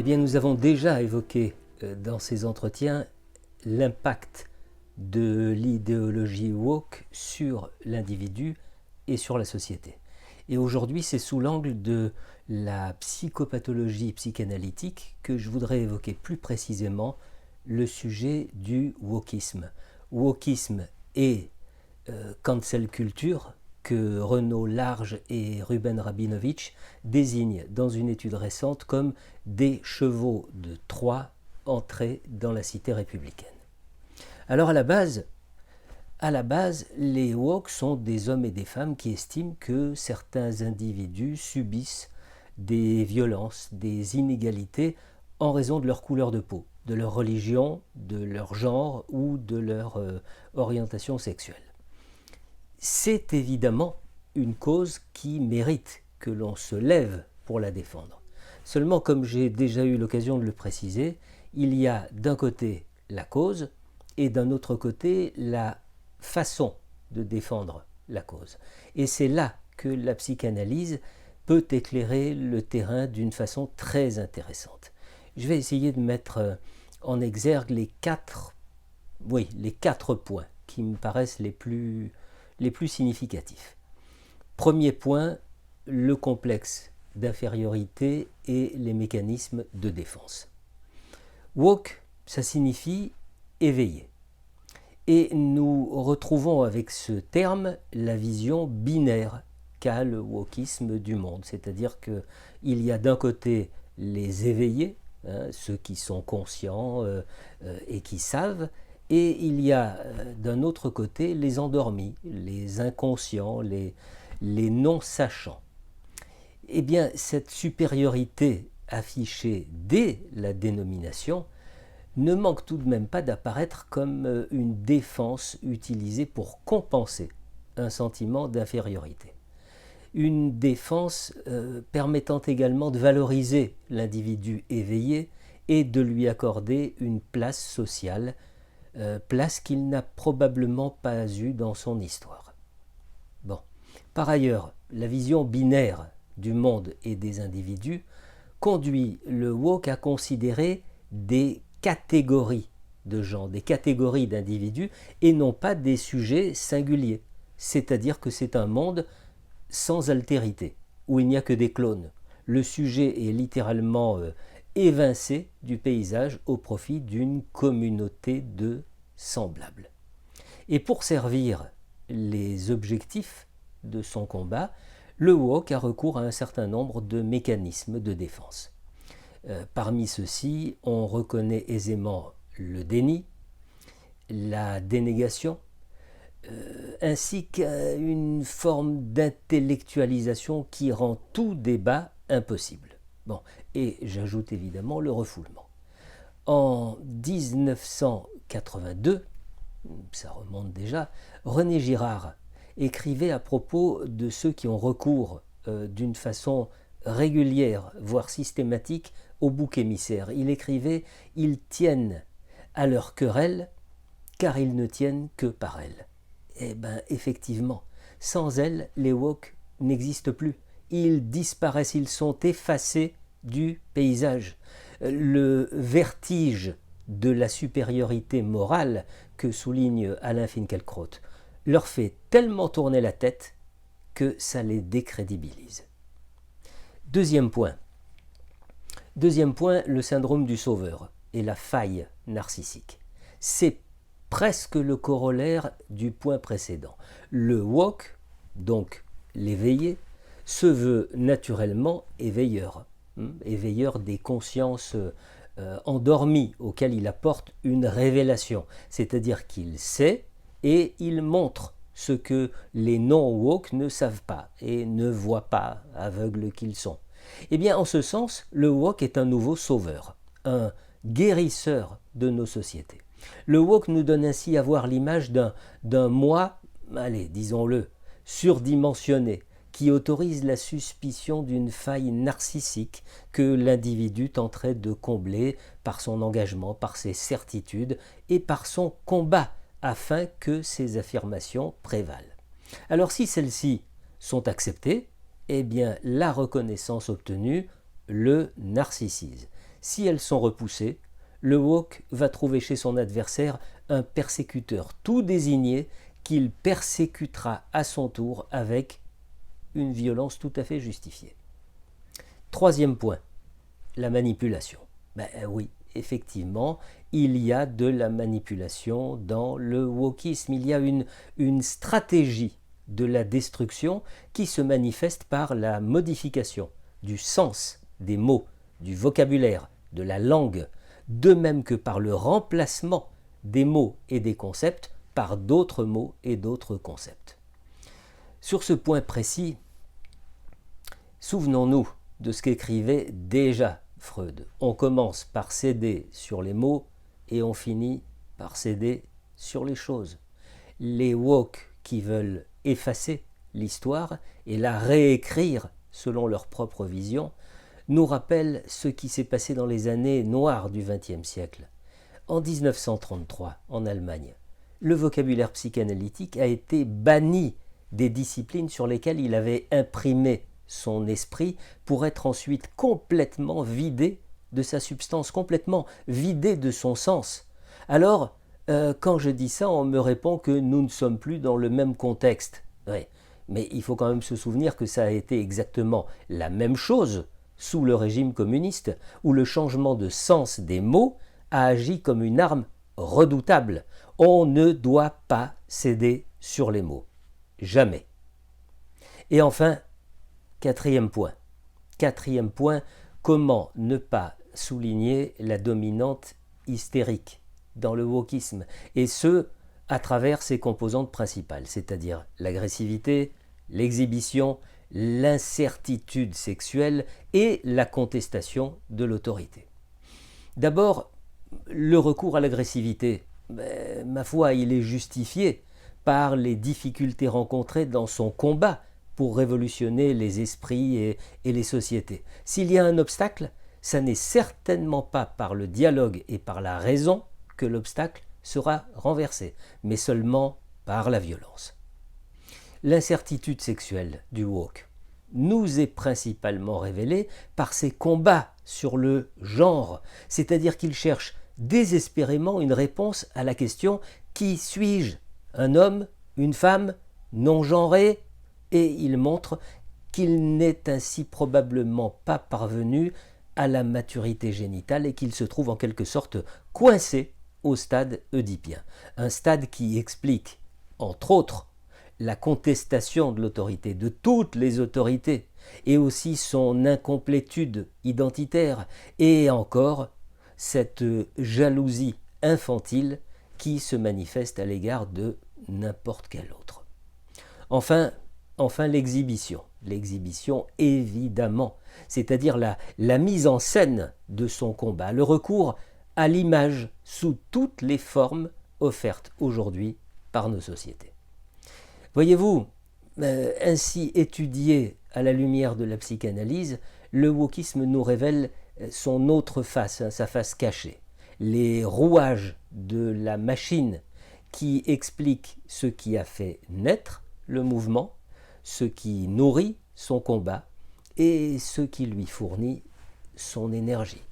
Eh bien, nous avons déjà évoqué dans ces entretiens l'impact de l'idéologie woke sur l'individu et sur la société. Et aujourd'hui, c'est sous l'angle de la psychopathologie psychanalytique que je voudrais évoquer plus précisément le sujet du wokisme. Wokisme et cancel culture que Renaud Large et Ruben Rabinovitch désignent dans une étude récente comme des chevaux de Troie entrés dans la cité républicaine. Alors à la base, les woke sont des hommes et des femmes qui estiment que certains individus subissent des violences, des inégalités en raison de leur couleur de peau, de leur religion, de leur genre ou de leur orientation sexuelle. C'est évidemment une cause qui mérite que l'on se lève pour la défendre. Seulement, comme j'ai déjà eu l'occasion de le préciser, il y a d'un côté la cause et d'un autre côté la façon de défendre la cause. Et c'est là que la psychanalyse peut éclairer le terrain d'une façon très intéressante. Je vais essayer de mettre en exergue les quatre points qui me paraissent les plus significatifs. Premier point, le complexe d'infériorité et les mécanismes de défense. Woke, ça signifie éveillé. Et nous retrouvons avec ce terme la vision binaire qu'a le wokisme du monde. C'est-à-dire qu'il y a d'un côté les éveillés, ceux qui sont conscients et qui savent, et il y a d'un autre côté les endormis, les inconscients, les non-sachants. Eh bien, cette supériorité affichée dès la dénomination ne manque tout de même pas d'apparaître comme une défense utilisée pour compenser un sentiment d'infériorité. Une défense permettant également de valoriser l'individu éveillé et de lui accorder une place sociale, place qu'il n'a probablement pas eue dans son histoire. Bon. Par ailleurs, la vision binaire du monde et des individus conduit le woke à considérer des catégories de gens, des catégories d'individus et non pas des sujets singuliers. C'est-à-dire que c'est un monde sans altérité, où il n'y a que des clones. Le sujet est littéralement évincé du paysage au profit d'une communauté de semblables. Et pour servir les objectifs de son combat, le woke a recours à un certain nombre de mécanismes de défense. Parmi ceux-ci, on reconnaît aisément le déni, la dénégation, ainsi qu'une forme d'intellectualisation qui rend tout débat impossible. Bon, et j'ajoute évidemment le refoulement. En 1982, ça remonte déjà, René Girard écrivait à propos de ceux qui ont recours d'une façon régulière, voire systématique, au bouc émissaire. Il écrivait « Ils tiennent à leur querelle, car ils ne tiennent que par elles ». Eh bien, effectivement, sans elles, les woke n'existent plus. Ils disparaissent, ils sont effacés du paysage. Le vertige de la supériorité morale que souligne Alain Finkielkraut leur fait tellement tourner la tête que ça les décrédibilise. Deuxième point, le syndrome du sauveur et la faille narcissique. C'est presque le corollaire du point précédent. Le woke, donc l'éveillé, se veut naturellement éveilleur, éveilleur des consciences endormies auxquelles il apporte une révélation, c'est-à-dire qu'il sait et il montre ce que les non-woke ne savent pas et ne voient pas, aveugles qu'ils sont. Eh bien, en ce sens, le woke est un nouveau sauveur, un guérisseur de nos sociétés. Le woke nous donne ainsi à voir l'image d'un moi, allez, disons-le, surdimensionné, qui autorise la suspicion d'une faille narcissique que l'individu tenterait de combler par son engagement, par ses certitudes et par son combat afin que ses affirmations prévalent. Alors si celles-ci sont acceptées, eh bien la reconnaissance obtenue le narcissise. Si elles sont repoussées, le woke va trouver chez son adversaire un persécuteur tout désigné qu'il persécutera à son tour avec une violence tout à fait justifiée. Troisième point, la manipulation. Oui, effectivement, il y a de la manipulation dans le wokisme. Il y a une stratégie de la destruction qui se manifeste par la modification du sens des mots, du vocabulaire, de la langue, de même que par le remplacement des mots et des concepts par d'autres mots et d'autres concepts. Sur ce point précis, souvenons-nous de ce qu'écrivait déjà Freud. On commence par céder sur les mots et on finit par céder sur les choses. Les woke qui veulent effacer l'histoire et la réécrire selon leur propre vision nous rappellent ce qui s'est passé dans les années noires du XXe siècle. En 1933, en Allemagne, le vocabulaire psychanalytique a été banni des disciplines sur lesquelles il avait imprimé son esprit pour être ensuite complètement vidé de sa substance, complètement vidé de son sens. Alors, quand je dis ça, on me répond que nous ne sommes plus dans le même contexte. Ouais, mais il faut quand même se souvenir que ça a été exactement la même chose sous le régime communiste, où le changement de sens des mots a agi comme une arme redoutable. On ne doit pas céder sur les mots. Jamais. Et enfin, quatrième point, comment ne pas souligner la dominante hystérique dans le wokisme, et ce, à travers ses composantes principales, c'est-à-dire l'agressivité, l'exhibition, l'incertitude sexuelle et la contestation de l'autorité. D'abord, le recours à l'agressivité, ma foi, il est justifié par les difficultés rencontrées dans son combat pour révolutionner les esprits et les sociétés. S'il y a un obstacle, ça n'est certainement pas par le dialogue et par la raison que l'obstacle sera renversé, mais seulement par la violence. L'incertitude sexuelle du woke nous est principalement révélée par ses combats sur le genre, c'est-à-dire qu'il cherche désespérément une réponse à la question « Qui suis-je ? Un homme ? Une femme ? Non-genré ?» Et il montre qu'il n'est ainsi probablement pas parvenu à la maturité génitale et qu'il se trouve en quelque sorte coincé au stade oedipien. Un stade qui explique, entre autres, la contestation de l'autorité, de toutes les autorités, et aussi son incomplétude identitaire, et encore cette jalousie infantile qui se manifeste à l'égard de n'importe quel autre. Enfin, l'exhibition. L'exhibition, évidemment, c'est-à-dire la mise en scène de son combat, le recours à l'image sous toutes les formes offertes aujourd'hui par nos sociétés. Voyez-vous, ainsi étudié à la lumière de la psychanalyse, le wokisme nous révèle son autre face, sa face cachée, les rouages de la machine qui expliquent ce qui a fait naître le mouvement, ce qui nourrit son combat et ce qui lui fournit son énergie.